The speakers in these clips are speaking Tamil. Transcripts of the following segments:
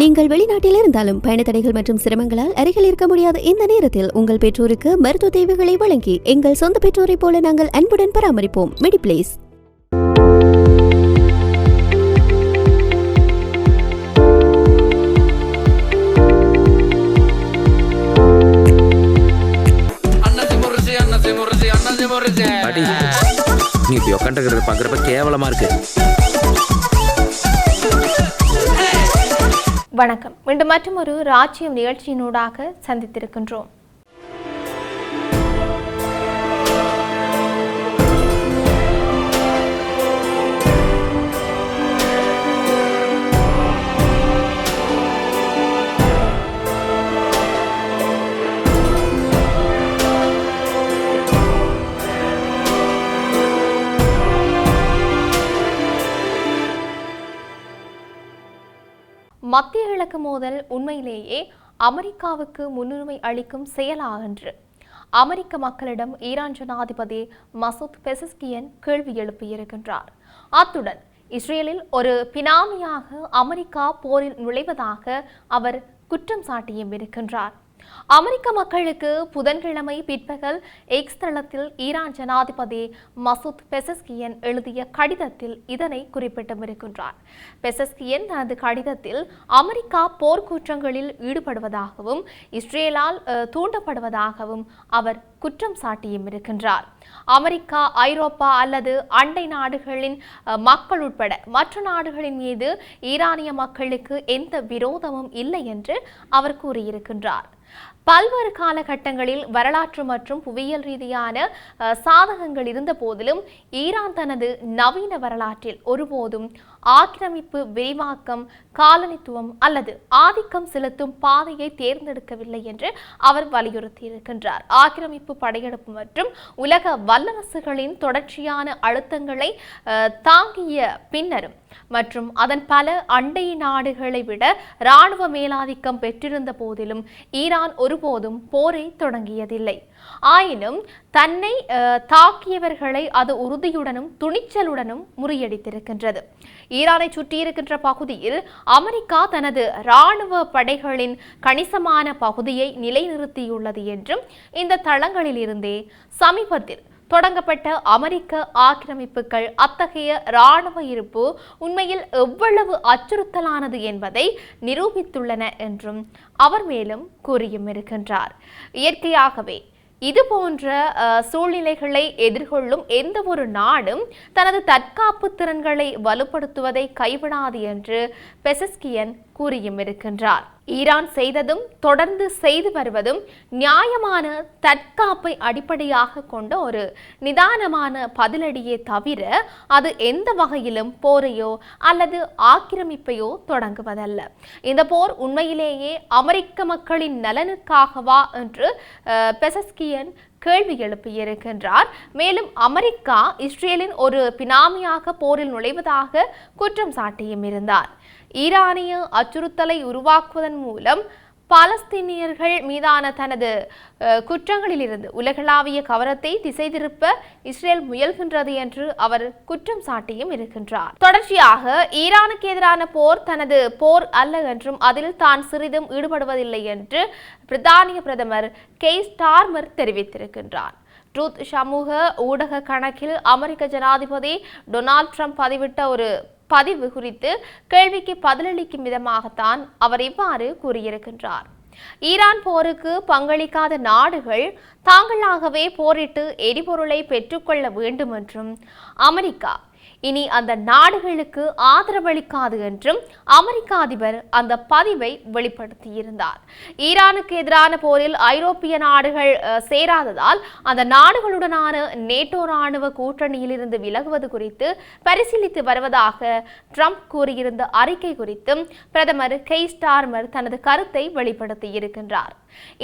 நீங்கள் வெளிநாட்டில் இருந்தாலும் பயண தடைகள் மற்றும் சிரமங்களால் அருகில் இருக்க முடியாத இந்த நேரத்தில் உங்கள் பெற்றோருக்கு மருத்துவ தேவைகளை வழங்கி எங்கள் சொந்த பெற்றோரை போல நாங்கள் அன்புடன் பராமரிப்போம். மெடிப்ளேஸ். நீ இப்படி உட்காந்துக்கிறது பார்க்குறப்ப கேவலமா இருக்கு. வணக்கம். மீண்டும் மற்றும் ஒரு ராஜ்யம் நிகழ்ச்சியினூடாக சந்தித்திருக்கின்றோம். மத்திய கிழக்கு மோதல் உண்மையிலேயே அமெரிக்காவுக்கு முன்னுரிமை அளிக்கும் செயலா என்று அமெரிக்க மக்களிடம் ஈரான் ஜனாதிபதி மசூத் பெசஸ்கியன் கேள்வி எழுப்பியிருக்கின்றார். அத்துடன் இஸ்ரேலில் ஒரு பினாமியாக அமெரிக்கா போரில் நுழைவதாக அவர் குற்றம் சாட்டியும் இருக்கின்றார். அமெரிக்க மக்களுக்கு புதன்கிழமை பிற்பகல் எக்ஸ் தளத்தில் ஈரான் ஜனாதிபதி மசூத் பெசஸ்கியன் எழுதிய கடிதத்தில் இதனை குறிப்பிட்டிருக்கின்றார். பெசஸ்கியன் தனது கடிதத்தில் அமெரிக்கா போர்க்குற்றங்களில் ஈடுபடுவதாகவும் இஸ்ரேலால் தூண்டப்படுவதாகவும் அவர் குற்றம் சாட்டியும் இருக்கின்றார். அமெரிக்கா, ஐரோப்பா அல்லது அண்டை நாடுகளின் மக்கள் உட்பட மற்ற நாடுகளின் மீது ஈரானிய மக்களுக்கு எந்த விரோதமும் இல்லை என்று அவர் கூறியிருக்கின்றார். பல்வேறு காலகட்டங்களில் வரலாற்று மற்றும் புவியியல் ரீதியான சாதகங்கள் இருந்த போதிலும் ஈரான் தனது நவீன வரலாற்றில் ஒருபோதும் ஆக்கிரமிப்பு, விரிவாக்கம், காலனித்துவம் அல்லது ஆதிக்கம் செலுத்தும் பாதையை தேர்ந்தெடுக்கவில்லை என்று அவர் வலியுறுத்தியிருக்கின்றார். ஆக்கிரமிப்பு, படையெடுப்பு மற்றும் உலக வல்லரசுகளின் தொடர்ச்சியான அழுத்தங்களை தாங்கிய பின்னரும் மற்றும் அதன் பல அண்டை நாடுகளை விட இராணுவ மேலாதிக்கம் பெற்றிருந்த போதிலும் ஈரான் ஒருபோதும் போரை தொடங்கியதில்லை. ஆயினும் தன்னை தாக்கியவர்களை அது உறுதியுடனும் துணிச்சலுடனும் முறியடித்திருக்கின்றது. ஈரானை சுற்றியிருக்கின்ற பகுதியில் அமெரிக்கா தனது இராணுவ படைகளின் கணிசமான பகுதியை நிலைநிறுத்தியுள்ளது என்றும் இந்த தளங்களில் இருந்தே சமீபத்தில் தொடங்கப்பட்ட அமெரிக்க ஆக்கிரமிப்புகள் அத்தகைய இராணுவ இருப்பு உண்மையில் எவ்வளவு அச்சுறுத்தலானது என்பதை நிரூபித்துள்ளன என்றும் அவர் மேலும் கூறியும் இருக்கின்றார். இயற்கையாகவே இதுபோன்ற சூழ்நிலைகளை எதிர்கொள்ளும் எந்த ஒரு நாடும் தனது தற்காப்பு திறன்களை வலுப்படுத்துவதை கைவிடாது என்று பெசஸ்கியன் கூறியும் இருக்கின்றார். ஈரான் செய்ததும் தொடர்ந்து செய்து வருவதும் நியாயமான தற்காப்பை அடிப்படையாக கொண்ட ஒரு நிதானமான பதிலடியே தவிர அது எந்த வகையிலும் போரையோ அல்லது ஆக்கிரமிப்பையோ தொடங்குவதல்ல. இந்த போர் உண்மையிலேயே அமெரிக்க மக்களின் நலனுக்காகவா என்று பெசஸ்கியன் கேள்வி எழுப்பியிருக்கின்றார். மேலும் அமெரிக்கா இஸ்ரேலின் ஒரு பினாமியாக போரில் நுழைவதாக குற்றம் சாட்டியும் இருந்தார். ஈரானிய அச்சுறுத்தலை உருவாக்குவதன் மூலம் பாலஸ்தீனியர்கள் மீதான தனது குற்றங்களிலிருந்து உலகளாவிய கவனத்தை திசை திருப்ப இஸ்ரேல் முயல்கின்றது என்று அவர் குற்றம் சாட்டியும் இருக்கின்றார். தொடர்ச்சியாக ஈரானுக்கு எதிரான போர் தனது போர் அல்ல என்றும் அதில் தான் சிறிதும் ஈடுபடுவதில்லை என்று பிரித்தானிய பிரதமர் கெய்ர் ஸ்டார்மர் தெரிவித்திருக்கின்றார். ட்ரூத் சமூக ஊடக கணக்கில் அமெரிக்க ஜனாதிபதி டொனால்ட் ட்ரம்ப் பதிவிட்ட ஒரு பதிவு குறித்து கேள்விக்கு பதிலளிக்கும் விதமாகத்தான் அவர் இவ்வாறு கூறியிருக்கின்றார். ஈரான் போருக்கு பங்களிக்காத நாடுகள் தாங்களாகவே போரிட்டு எரிபொருளை பெற்றுக்கொள்ள வேண்டும் என்றும் அமெரிக்கா இனி அந்த நாடுகளுக்கு ஆதரவளிக்காது என்றும் அமெரிக்க அதிபர் அந்த பதிவை வெளிப்படுத்தியிருந்தார். ஈரானுக்கு எதிரான போரில் ஐரோப்பிய நாடுகள் சேராததால் அந்த நாடுகளுடனான நேட்டோ ராணுவ கூட்டணியிலிருந்து விலகுவது குறித்து பரிசீலித்து வருவதாக ட்ரம்ப் கூறியிருந்த அறிக்கை குறித்தும் பிரதமர் கெய்ர் ஸ்டார்மர் தனது கருத்தை வெளிப்படுத்தியிருக்கின்றார்.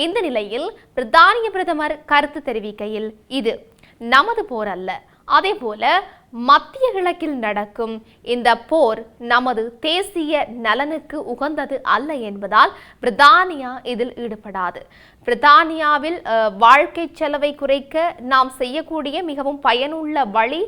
இந்த நிலையில் பிரித்தானிய பிரதமர் கருத்து தெரிவிக்கையில் இது நமது போர் அல்ல, அதேபோல மத்திய கிழக்கில் நடக்கும் இந்த போர் நமது தேசிய நலனுக்கு உகந்தது அல்ல என்பதால் பிரித்தானியா இதில் ஈடுபடாது. பிரித்தானியாவில் வாழ்க்கை செலவை குறைக்க நாம் செய்யக்கூடிய மிகவும் பயனுள்ள வழி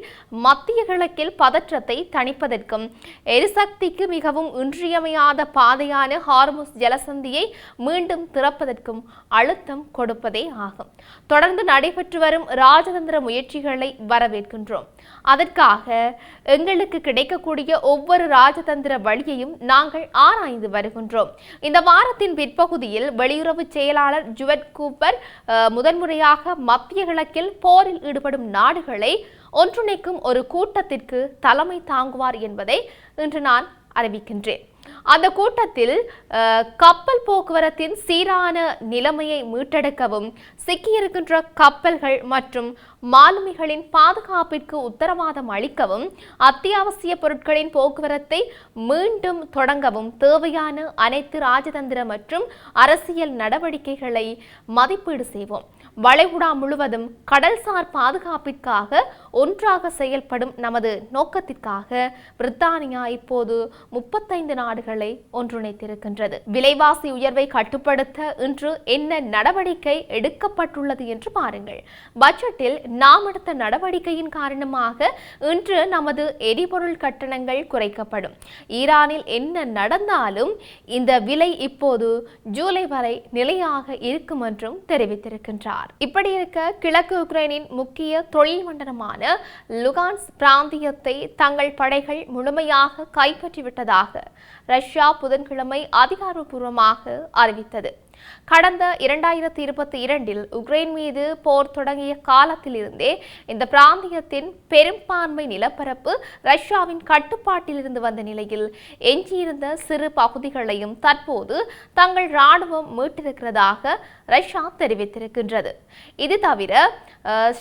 மத்திய கிழக்கில் பதற்றத்தை தணிப்பதற்கும் எரிசக்திக்கு மிகவும் இன்றியமையாத பாதையான ஹார்முஸ் ஜலசந்தியை மீண்டும் திறப்பதற்கும் அழுத்தம் கொடுப்பதே ஆகும். தொடர்ந்து நடைபெற்று வரும் ராஜதந்திர முயற்சிகளை வரவேற்கின்றோம். அதற்காக எங்களுக்கு கிடைக்கக்கூடிய ஒவ்வொரு ராஜதந்திர வழியையும் நாங்கள் ஆராய்ந்து வருகின்றோம். இந்த வாரத்தின் பிற்பகுதியில் வெளியுறவு செயலாளர் ஜுவட் கூப்பர் முதன்முறையாக மத்திய கிழக்கில் போரில் ஈடுபடும் நாடுகளை ஒன்றிணைக்கும் ஒரு கூட்டத்திற்கு தலைமை தாங்குவார் என்பதை இன்று நான் அறிவிக்கின்றேன். அந்த கூட்டத்தில் கப்பல் போக்குவரத்தின் சீரான நிலைமையை மீட்டெடுக்கவும், சிக்கியிருக்கின்ற கப்பல்கள் மற்றும் மாலுமிகளின் பாதுகாப்பிற்கு உத்தரவாதம் அளிக்கவும், அத்தியாவசிய பொருட்களின் போக்குவரத்தை மீண்டும் தொடங்கவும் தேவையான அனைத்து ராஜதந்திர மற்றும் அரசியல் நடவடிக்கைகளை மதிப்பீடு செய்வோம். வளைகுடா முழுவதும் கடல்சார் பாதுகாப்பிற்காக ஒன்றாக செயல்படும் நமது நோக்கத்திற்காக பிரித்தானியா இப்போது 35 நாடுகளை ஒன்றிணைத்திருக்கின்றது. விலைவாசி உயர்வை கட்டுப்படுத்த இன்று என்ன நடவடிக்கை எடுக்கப்பட்டுள்ளது என்று பாருங்கள். பட்ஜெட்டில் நாம் எடுத்த நடவடிக்கையின் காரணமாக இன்று நமது எரிபொருள் கட்டணங்கள் குறைக்கப்படும். ஈரானில் என்ன நடந்தாலும் இந்த விலை இப்போது ஜூலை வரை நிலையாக இருக்கும் என்றும் தெரிவித்திருக்கின்றார். இப்படி இருக்க கிழக்கு உக்ரைனின் முக்கிய தொழில் மண்டலமான லுகான்ஸ்க் பிராந்தியத்தை தங்கள் படைகள் முழுமையாக கைப்பற்றிவிட்டதாக ரஷ்யா புதன்கிழமை அதிகாரப்பூர்வமாக அறிவித்தது. கடந்த 2022 உக்ரைன் மீது போர் தொடங்கிய காலத்திலிருந்தே இந்த பிராந்தியத்தின் பெரும்பான்மை நிலப்பரப்பு ரஷ்யாவின் கட்டுப்பாட்டில் இருந்து வந்த நிலையில் எஞ்சியிருந்த சிறு பகுதிகளையும் தற்போது தங்கள் இராணுவம் மீட்டிருக்கிறதாக ரஷ்யா தெரிவித்திருக்கின்றது. இது தவிர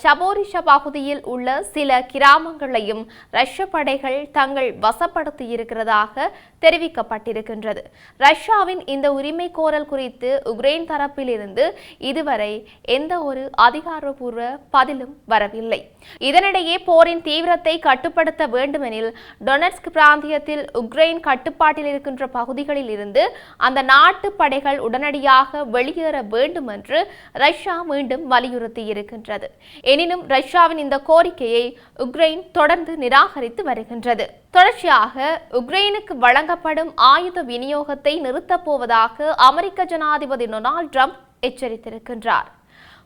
ஷபோரிஷ பகுதியில் உள்ள சில கிராமங்களையும் ரஷ்ய படைகள் தங்கள் வசப்படுத்தியிருக்கிறதாக தெரிவிக்கப்பட்டிருக்கின்றது. ரஷ்யாவின் இந்த உரிமை கோரல் குறித்து உக்ரைன் தரப்பில் இருந்து இதுவரை எந்த ஒரு அதிகாரப்பூர்வ பதிலும் வரவில்லை. இதனிடையே போரின் தீவிரத்தை கட்டுப்படுத்த வேண்டுமெனில் டொனெட்ஸ்க் பிராந்தியத்தில் உக்ரைன் கட்டுப்பாட்டில் இருக்கின்ற பகுதிகளில் இருந்து அந்த நாட்டு படைகள் உடனடியாக வெளியேற வேண்டும் என்று ரஷ்யா மீண்டும் வலியுறுத்தி இருக்கின்றது. எனினும் ரஷ்யாவின் இந்த கோரிக்கையை உக்ரைன் தொடர்ந்து நிராகரித்து வருகின்றது. தொடர்ச்சியாக உக்ரைனுக்கு வழங்கப்படும் ஆயுத விநியோகத்தை நிறுத்தப் போவதாக அமெரிக்க ஜனாதிபதி டொனால்ட் ட்ரம்ப் எச்சரித்திருக்கின்றார்.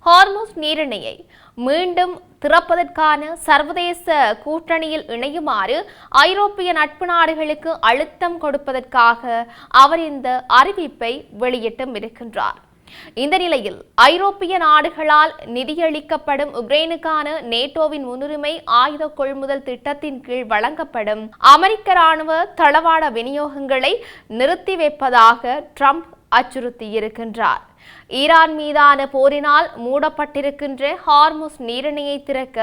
ஹார்முஸ் நீரிணையை மீண்டும் திறப்பதற்கான சர்வதேச கூட்டணியில் இணையுமாறு ஐரோப்பிய நட்பு நாடுகளுக்கு அழுத்தம் கொடுப்பதற்காக அவர் இந்த அறிவிப்பை வெளியிட்டும் இருக்கின்றார். இந்த நிலையில் ஐரோப்பிய நாடுகளால் நிதியளிக்கப்படும் உக்ரைனுக்கான நேட்டோவின் முன்னுரிமை ஆயுத கொள்முதல் திட்டத்தின் கீழ் வழங்கப்படும் அமெரிக்க ராணுவ தளவாட விநியோகங்களை நிறுத்தி வைப்பதாக ட்ரம்ப் அச்சுறுத்தியிருக்கின்றார். ஈரான் மீதான போரினால் மூடப்பட்டிருக்கின்ற ஹார்முஸ் நீரிணையை திறக்க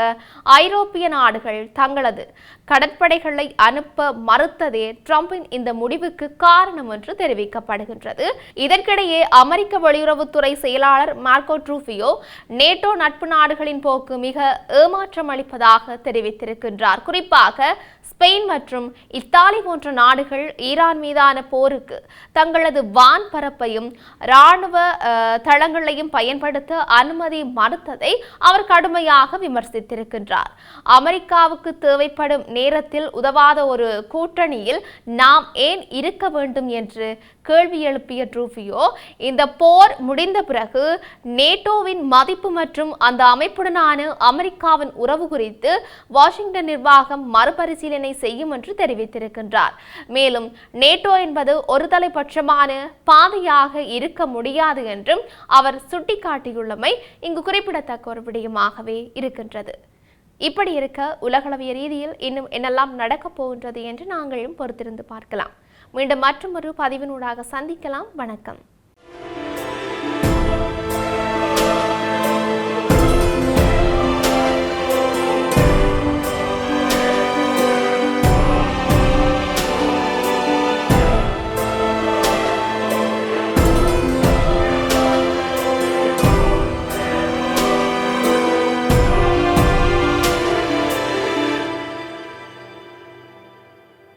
ஐரோப்பிய நாடுகள் தங்களது கடற்படைகளை அனுப்ப மறுத்ததே ட்ரம்பின் இந்த முடிவுக்கு காரணம் என்று தெரிவிக்கப்படுகின்றது. இதற்கிடையே அமெரிக்க வெளியுறவுத்துறை செயலாளர் மார்க்கோ ரூபியோ நேட்டோ நட்பு நாடுகளின் போக்கு மிக ஏமாற்றம் அளிப்பதாக தெரிவித்திருக்கின்றார். குறிப்பாக ஸ்பெயின் மற்றும் இத்தாலி போன்ற நாடுகள் ஈரான் மீதான போருக்கு தங்களது வான் பரப்பையும் இராணுவ தளங்களையும் பயன்படுத்த அனுமதி மறுத்ததை அவர் கடுமையாக விமர்சித்திருக்கின்றார். அமெரிக்காவுக்கு தேவைப்படும் நேரத்தில் உதவாத ஒரு கூட்டணியில் நாம் ஏன் இருக்க வேண்டும் என்று கேள்வி எழுப்பிய ரூபியோ இந்த போர் முடிந்த பிறகு நேட்டோவின் மதிப்பு மற்றும் அந்த அமைப்புடனான அமெரிக்காவின் உறவு குறித்து வாஷிங்டன் நிர்வாகம் மறுபரிசீலனை செய்யும் என்று தெரிவித்திருக்கின்றார். மேலும் நேட்டோ என்பது ஒருதலைபட்சமான பாதையாக இருக்க முடியாது என்றும் அவர் சுட்டிக்காட்டியுள்ளமை இங்கு குறிப்பிடத்தக்க ஒரு விடயமாகவே இருக்கின்றது. இப்படி இருக்க உலகளவிய ரீதியில் இன்னும் என்னெல்லாம் நடக்கப் போகின்றது என்று நாங்களும் பொறுத்திருந்து பார்க்கலாம். மீண்டும் மற்றொரு பதிவினூடாக சந்திக்கலாம். வணக்கம்.